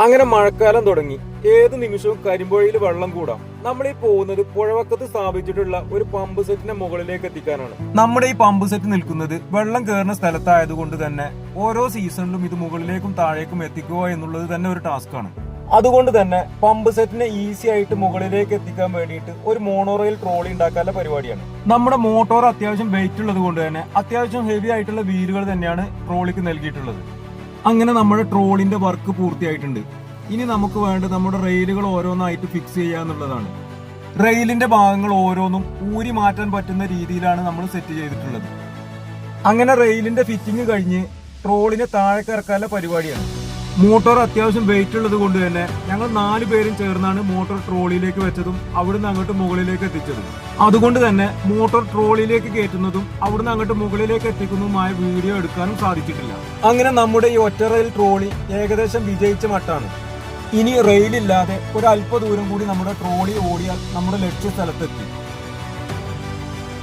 അങ്ങനെ മഴക്കാലം തുടങ്ങി. ഏത് നിമിഷവും കരിമ്പുഴയിൽ വെള്ളം കൂടാം. നമ്മൾ ഈ പോകുന്നത് പുഴവക്കത്ത് സ്ഥാപിച്ചിട്ടുള്ള ഒരു പമ്പ് സെറ്റിന്റെ മുകളിലേക്ക് എത്തിക്കാനാണ്. നമ്മുടെ ഈ പമ്പ് സെറ്റ് നിൽക്കുന്നത് വെള്ളം കയറുന്ന സ്ഥലത്തായതുകൊണ്ട് തന്നെ ഓരോ സീസണിലും ഇത് മുകളിലേക്കും താഴേക്കും എത്തിക്കുക എന്നുള്ളത് തന്നെ ഒരു ടാസ്ക്കാണ്. അതുകൊണ്ട് തന്നെ പമ്പ് സെറ്റിനെ ഈസി ആയിട്ട് മുകളിലേക്ക് എത്തിക്കാൻ വേണ്ടിയിട്ട് ഒരു മോണോറെയിൽ ട്രോളി ഉണ്ടാക്കാനുള്ള പരിപാടിയാണ്. നമ്മുടെ മോട്ടോർ അത്യാവശ്യം വെയിറ്റ് ഉള്ളത് കൊണ്ട് തന്നെ അത്യാവശ്യം ഹെവി ആയിട്ടുള്ള വീലുകൾ തന്നെയാണ് ട്രോളിക്ക് നൽകിയിട്ടുള്ളത്. അങ്ങനെ നമ്മുടെ ട്രോളിന്റെ വർക്ക് പൂർത്തിയായിട്ടുണ്ട്. ഇനി നമുക്ക് വേണ്ടത് നമ്മുടെ റെയിലുകൾ ഓരോന്നായിട്ട് ഫിക്സ് ചെയ്യുക എന്നുള്ളതാണ്. റെയിലിന്റെ ഭാഗങ്ങൾ ഓരോന്നും ഊരി മാറ്റാൻ പറ്റുന്ന രീതിയിലാണ് നമ്മൾ സെറ്റ് ചെയ്തിട്ടുള്ളത്. അങ്ങനെ റെയിലിന്റെ ഫിറ്റിംഗ് കഴിഞ്ഞ് ട്രോളിനെ താഴേക്ക് ഇറക്കാനുള്ള പരിപാടിയാണ്. മോട്ടോർ അത്യാവശ്യം വെയിറ്റ് ഉള്ളത് കൊണ്ട് തന്നെ ഞങ്ങൾ 4 പേരും ചേർന്നാണ് മോട്ടോർ ട്രോളിയിലേക്ക് വെച്ചതും അവിടുന്ന് അങ്ങോട്ട് മുകളിലേക്ക് എത്തിച്ചതും. അതുകൊണ്ട് തന്നെ മോട്ടോർ ട്രോളിയിലേക്ക് കയറ്റുന്നതും അവിടുന്ന് അങ്ങോട്ട് മുകളിലേക്ക് എത്തിക്കുന്നതുമായ വീഡിയോ എടുക്കാനും സാധിച്ചിട്ടില്ല. അങ്ങനെ നമ്മുടെ ഈ ഒറ്റ റെയിൽ ട്രോളി ഏകദേശം വിജയിച്ച മട്ടാണ്. ഇനി റെയിലില്ലാതെ ഒരു അല്പ ദൂരം കൂടി നമ്മുടെ ട്രോളി ഓടിയാൽ നമ്മുടെ ലക്ഷ്യ സ്ഥലത്തെത്തി.